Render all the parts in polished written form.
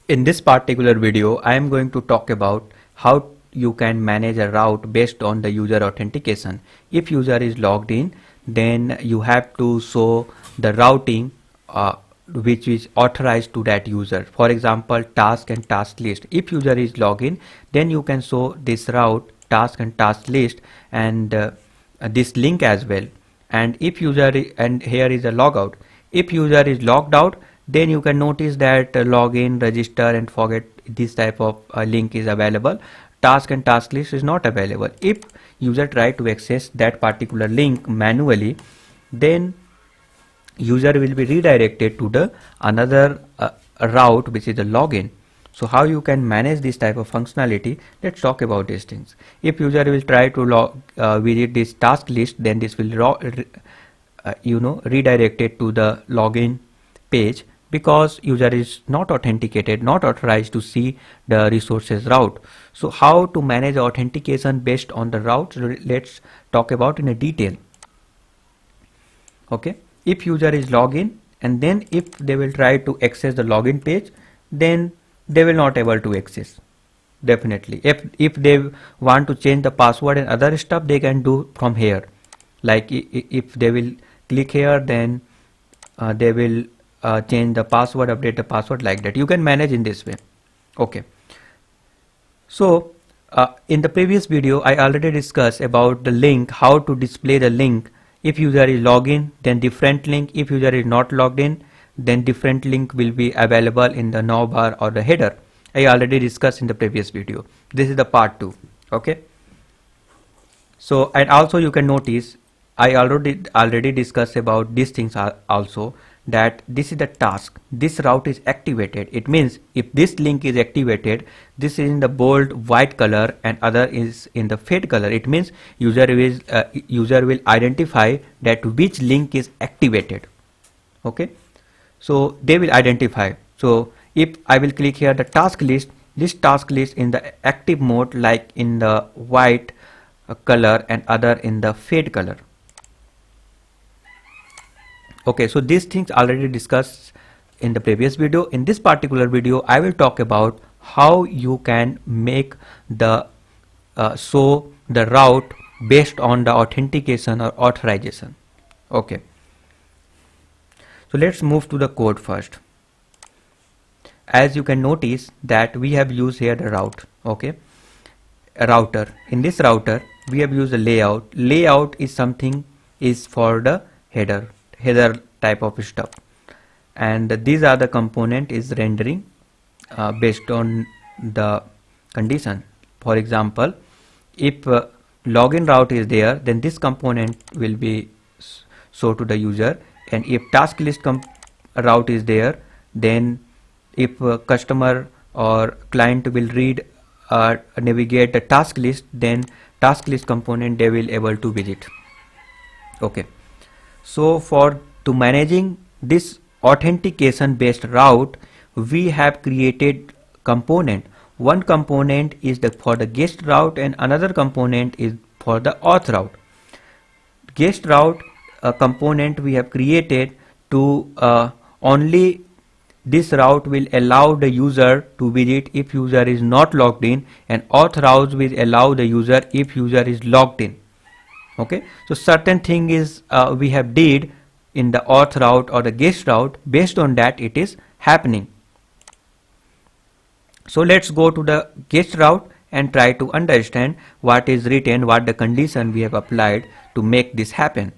In this particular video, I am going to talk about how you can manage a route based on the user authentication. If user is logged in, then you have to show the routing which is authorized to that user. For example, task and task list. If user is logged in, then you can show this route, task and task list, and this link as well. And if user and here is a logout. If user is logged out, then you can notice that login, register and forget this type of link is available. Task and task list is not available. If user try to access that particular link manually, then user will be redirected to the another route which is the login. So how you can manage this type of functionality? Let's talk about these things. If user will try to visit this task list, then this will redirected to the login page, because user is not authenticated, not authorized to see the resources route. So how to manage authentication based on the route? Let's talk about in a detail. Okay, if user is login, and then if they will try to access the login page, then they will not able to access. Definitely, if they want to change the password and other stuff, they can do from here. Like if they will click here, then they will change the password, update the password, like that. You can manage in this way. Okay. So in the previous video, I already discussed about the link, how to display the link. If user is logged in, then different link. If user is not logged in, then different link will be available in the navbar or the header. I already discussed in the previous video. This is the part 2. Okay. So, and also you can notice I already discussed about these things also, that this is the task. This route is activated. It means if this link is activated, this is in the bold white color and other is in the fade color. It means user will identify that which link is activated. Okay, so they will identify. So if I will click here the task list, this task list in the active mode, like in the white color and other in the fade color. Okay, so these things already discussed in the previous video. In this particular video, I will talk about how you can make the show the route based on the authentication or authorization. Okay, so let's move to the code first. As you can notice that we have used here the route. Okay, a router. In this router, we have used a layout. Layout is something is for the header type of stuff, and these are the component is rendering based on the condition. For example, if login route is there, then this component will be shown to the user, and if task list route is there, then if customer or client will read navigate the task list, then task list component they will able to visit. Okay, so for to managing this authentication based route, we have created component. One component is for the guest route and another component is for the auth route. Guest route component we have created to only this route will allow the user to visit if user is not logged in, and auth routes will allow the user if user is logged in. Okay, so certain thing is we have did in the auth route or the guest route, based on that it is happening. So let's go to the guest route and try to understand what is written, what the condition we have applied to make this happen.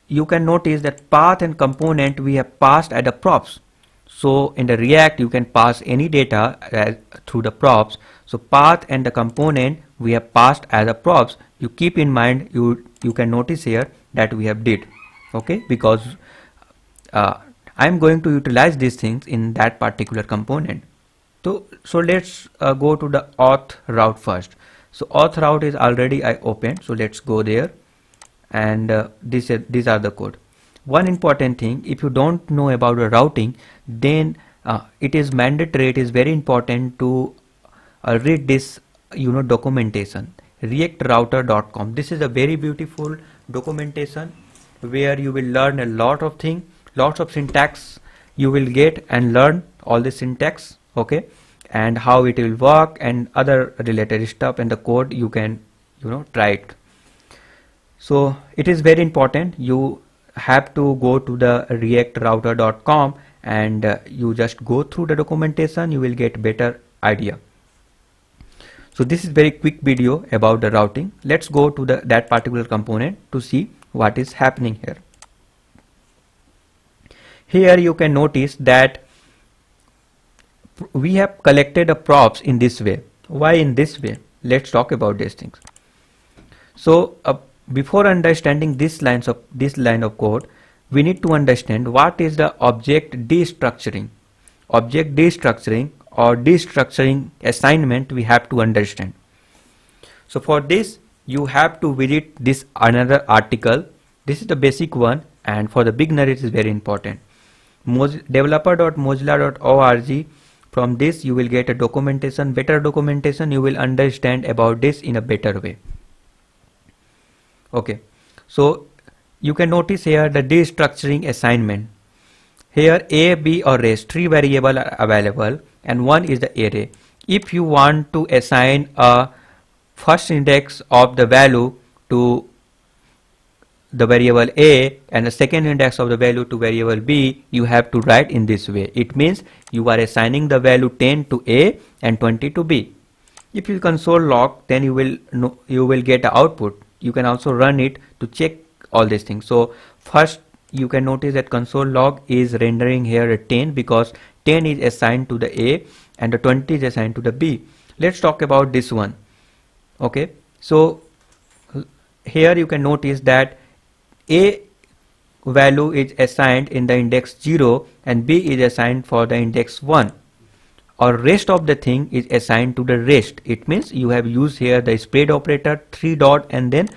You can notice that path and component we have passed as the props. So in the React you can pass any data through the props. So path and the component we have passed as a props. You keep in mind, you can notice here that we have did. Okay, because I am going to utilize these things in that particular component. So let's go to the auth route first. So auth route is already I opened, so let's go there, and these are the code. One important thing, if you don't know about the routing, then it is mandatory, it is very important to read this documentation, reactrouter.com. This is a very beautiful documentation where you will learn a lot of things, lots of syntax you will get and learn all the syntax, okay, and how it will work and other related stuff, and the code you can try it. So it is very important. You have to go to the reactrouter.com and you just go through the documentation. You will get better idea. So this is very quick video about the routing. Let's go to that particular component to see what is happening here. Here you can notice that we have collected the props in this way. Why in this way? Let's talk about these things. So before understanding this line of code, we need to understand what is the object destructuring. Object destructuring or destructuring assignment we have to understand. So for this you have to visit this another article. This is the basic one, and for the beginner it is very important. Developer.mozilla.org. From this you will get a documentation, better documentation. You will understand about this in a better way. Okay, so you can notice here the destructuring assignment. Here A, B or rest, three variables are available and one is the array. If you want to assign a first index of the value to the variable A and the second index of the value to variable B, you have to write in this way. It means you are assigning the value 10 to A and 20 to B. If you console log, then you will get the output. You can also run it to check all these things. So first you can notice that console log is rendering here a 10 because 10 is assigned to the A and the 20 is assigned to the B. Let's talk about this one. Okay, so here you can notice that A value is assigned in the index 0 and B is assigned for the index 1, or rest of the thing is assigned to the rest. It means you have used here the spread operator, 3 dot and then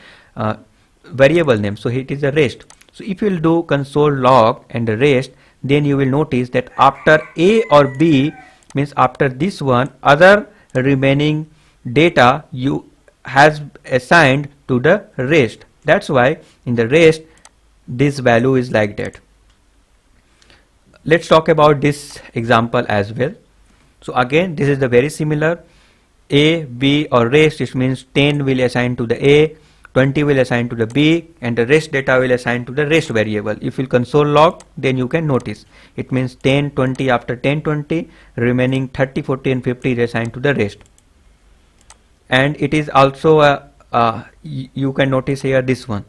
variable name, so it is a rest. So if you will do console log and the rest, then you will notice that after A or B, means after this one, other remaining data you has assigned to the rest. That's why in the rest this value is like that. Let's talk about this example as well. So again this is the very similar. A, B or rest, it means 10 will assign to the A, 20 will assign to the B and the rest data will assign to the rest variable. If you console log, then you can notice it means 10, 20, after 10, 20, remaining 30, 40 and 50 is assigned to the rest. And it is also you can notice here this one.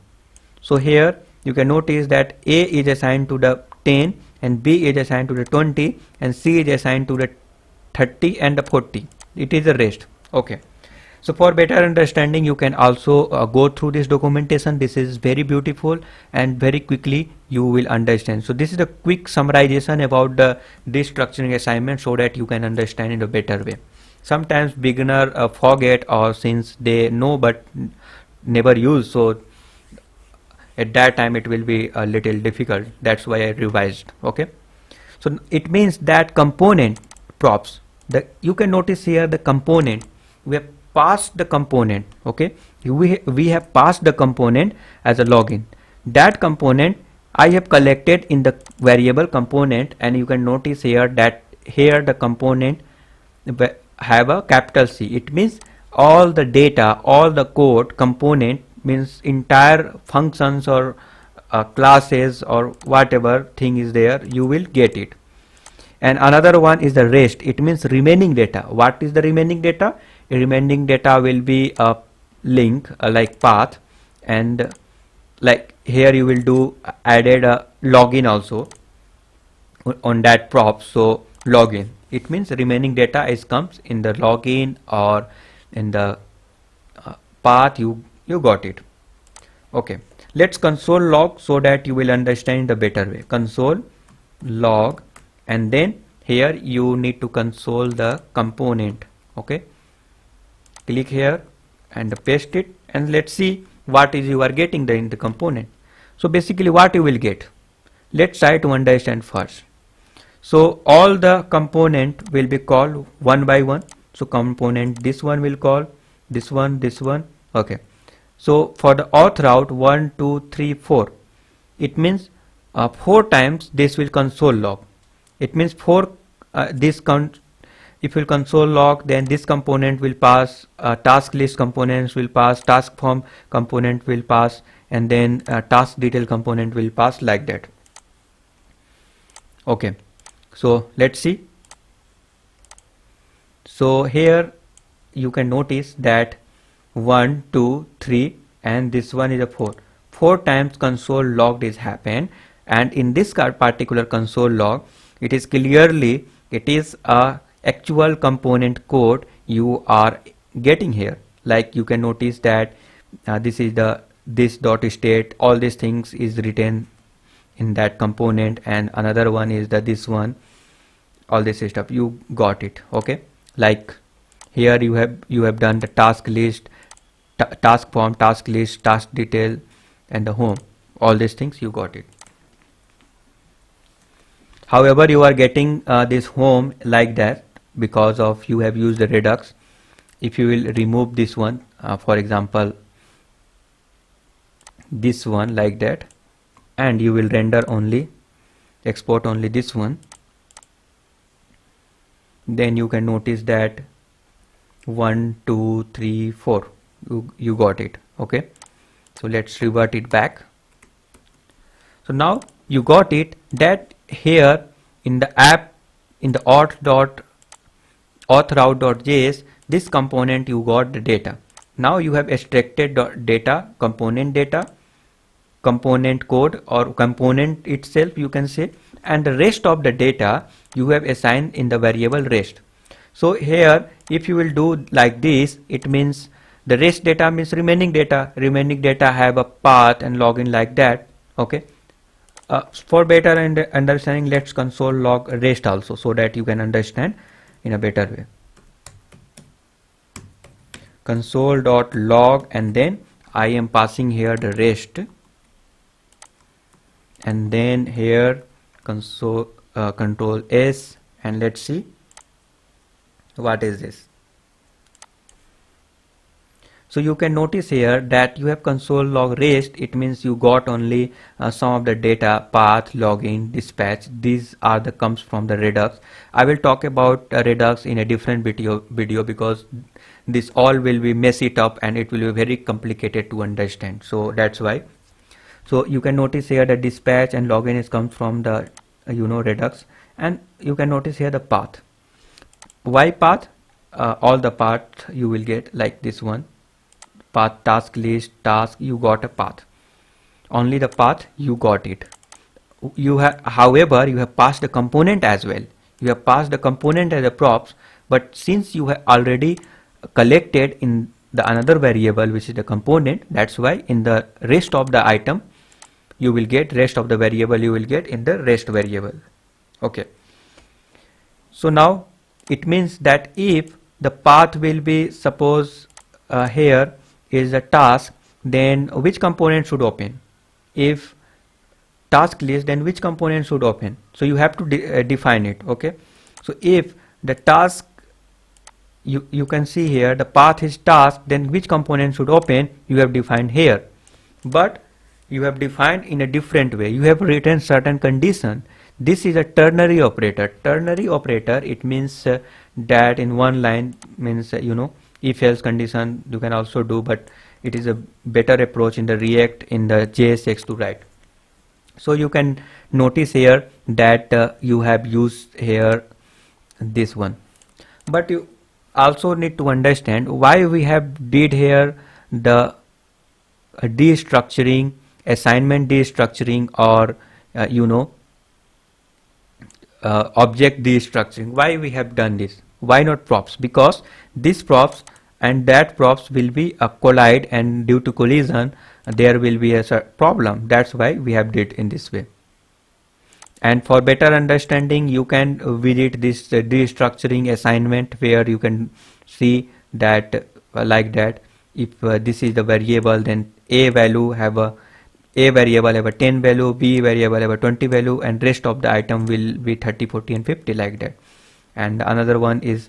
So here you can notice that A is assigned to the 10 and B is assigned to the 20 and C is assigned to the 30 and the 40. It is a rest. Okay, so for better understanding you can also go through this documentation. This is very beautiful and very quickly you will understand. So this is a quick summarization about the destructuring assignment so that you can understand in a better way. Sometimes beginner forget, or since they know but never use, so at that time it will be a little difficult. That's why I revised. Okay, so it means that component props, you can notice here the component, we have passed the component. Okay, we have passed the component as a login. That component I have collected in the variable component, and you can notice here that here the component have a capital C. It means all the data, all the code component, means entire functions or classes or whatever thing is there, you will get it. And another one is the rest. It means remaining data. What is the remaining data? Remaining data will be a link like path, and like here you will do added a login also on that prop. So login, it means remaining data is comes in the login or in the path. You got it. Okay, let's console log so that you will understand the better way. Console log, and then here you need to console the component. Okay, click here and paste it, and let's see what is you are getting in the component. So basically what you will get, let's try to understand first. So all the component will be called one by one. So component, this one will call, this one, this one. Okay, so for the auth route 1, 2, 3, 4, it means 4 times this will console log. It means 4 this count. If you console log, then this component will pass, task list components will pass, task form component will pass, and then task detail component will pass, like that. Okay, so let's see. So here you can notice that 1, 2, 3 and this one is a 4. 4 times console logged is happened, and in this particular console log, it is clearly, it is a actual component code you are getting here. Like you can notice that this is the this dot state, all these things is written in that component, and another one is the this one, all this stuff you got it. Okay, like here you have done the task list, task form, task list, task detail, and the home, all these things you got it. However, you are getting this home like that because of you have used the Redux. If you will remove this one, for example this one, like that, and you will render only, export only this one, then you can notice that 1, 2, 3, 4 you got it. Okay, so let's revert it back. So now you got it that here in the app, in the auth.route.js, this component you got the data. Now you have extracted data, component code or component itself you can say, and the rest of the data you have assigned in the variable rest. So here if you will do like this, it means the rest data means remaining data have a path and login, like that. Okay, for better understanding, let's console log rest also, so that you can understand in a better way. Console.log, and then I am passing here the rest, and then here console control S, and let's see what is this. So you can notice here that you have console log rest. It means you got only some of the data, path, login, dispatch. These are the comes from the Redux. I will talk about Redux in a different video because this all will be mess it up and it will be very complicated to understand. So that's why. So you can notice here the dispatch and login is comes from the Redux, and you can notice here the path. Why path? All the path you will get like this one. Path, task list, task, you got a path, only the path you got it. You have, however, you have passed the component as well. You have passed the component as a props, but since you have already collected in the another variable which is the component, that's why in the rest of the item you will get, rest of the variable you will get in the rest variable. Okay, so now it means that if the path will be, suppose here is a task, then which component should open? If task list, then which component should open? So you have to define it. Okay, so if the task, you can see here the path is task, then which component should open, you have defined here, but you have defined in a different way. You have written certain condition. This is a ternary operator. Ternary operator, it means that in one line means if else condition you can also do, but it is a better approach in the React, in the JSX to write. So you can notice here that you have used here this one, but you also need to understand why we have did here the destructuring, assignment destructuring, or object destructuring. Why we have done this? Why not props? Because this props and that props will be a collide, and due to collision there will be a problem. That's why we have did in this way. And for better understanding, you can visit this destructuring assignment, where you can see that like that, if this is the variable, then a variable have a 10 value, b variable have a 20 value, and rest of the item will be 30, 40 and 50, like that. And another one is,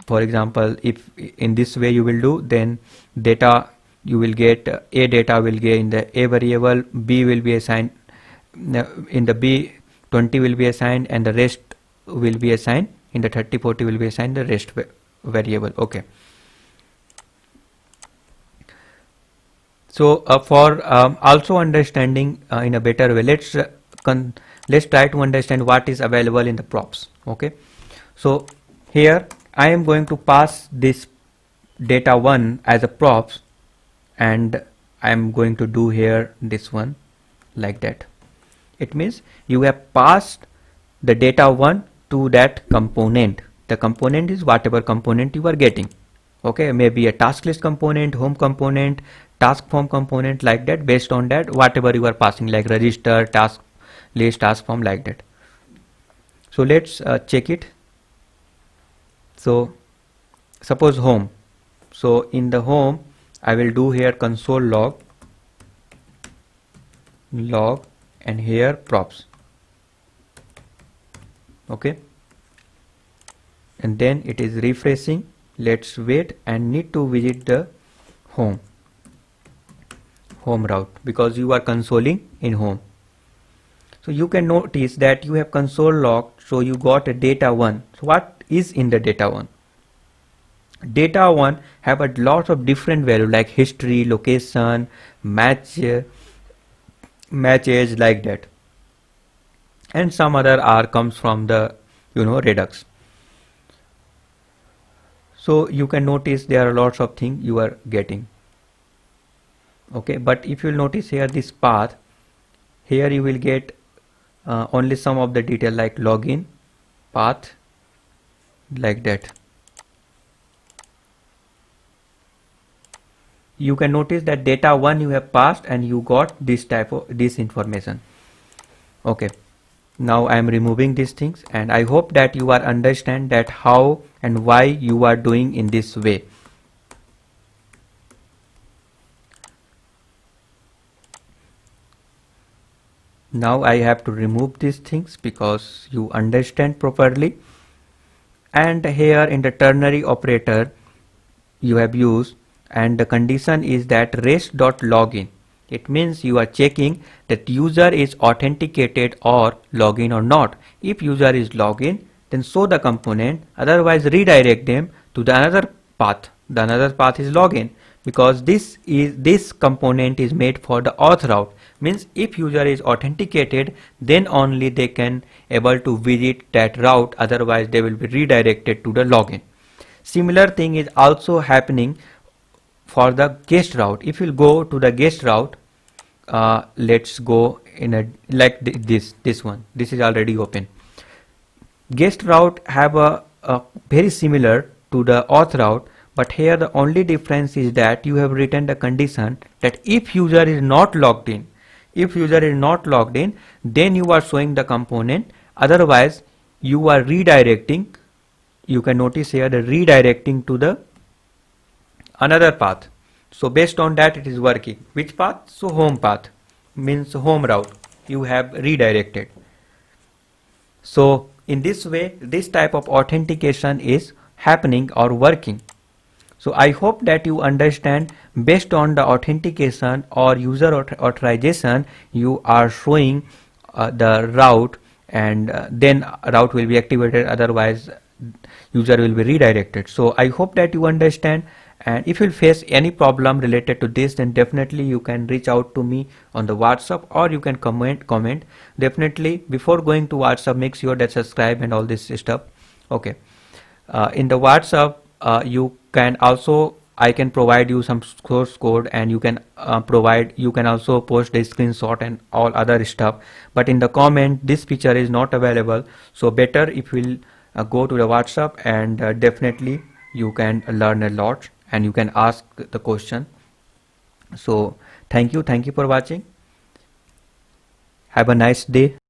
for example, if in this way you will do, then data you will get, a data will get in the a variable, b will be assigned in the b, 20 will be assigned, and the rest will be assigned in the 3040 will be assigned the rest variable. Okay. So for also understanding in a better way, let's try to understand what is available in the props. Okay, so here I am going to pass this data 1 as a props, and I am going to do here this one like that. It means you have passed the data 1 to that component. The component is whatever component you are getting. Okay, maybe a task list component, home component, task form component, like that. Based on that, whatever you are passing, like register, task list, task form, like that. So let's check it. So suppose home. So in the home I will do here console log and here props. Okay, and then it is refreshing. Let's wait and need to visit the home route, because you are consoling in home. So you can notice that you have console log, so you got a data 1. So what is in the data 1? Data 1 have a lot of different value like history, location, match age, like that, and some other R comes from the Redux. So you can notice there are lots of things you are getting. Okay, but if you will notice here this path, here you will get only some of the detail like login, path, like that. You can notice that data 1 you have passed and you got this type of this information. Okay, now I am removing these things, and I hope that you are understand that how and why you are doing in this way. Now I have to remove these things because you understand properly. And here in the ternary operator you have used, and the condition is that rest.login. It means you are checking that user is authenticated or login or not. If user is login, then show the component, otherwise redirect them to the another path. The another path is login, because this component is made for the auth route. Means if user is authenticated, then only they can able to visit that route, otherwise they will be redirected to the login. Similar thing is also happening for the guest route. If you go to the guest route, let's go in a like this one. This is already open. Guest route have a very similar to the auth route, but here the only difference is that you have written the condition that if user is not logged in, then you are showing the component, otherwise you are redirecting. You can notice here the redirecting to the another path. So based on that it is working. Which path? So home path, means home route you have redirected. So in this way this type of authentication is happening or working. So I hope that you understand, based on the authentication or user authorization you are showing the route, and then route will be activated, otherwise user will be redirected. So I hope that you understand, and if you face any problem related to this, then definitely you can reach out to me on the WhatsApp, or you can comment. Definitely before going to WhatsApp, make sure that subscribe and all this stuff. Okay, in the WhatsApp I can provide you some source code, and you can also post the screenshot and all other stuff, but in the comment this feature is not available. So better if you will go to the WhatsApp, and definitely you can learn a lot and you can ask the question. So thank you for watching. Have a nice day.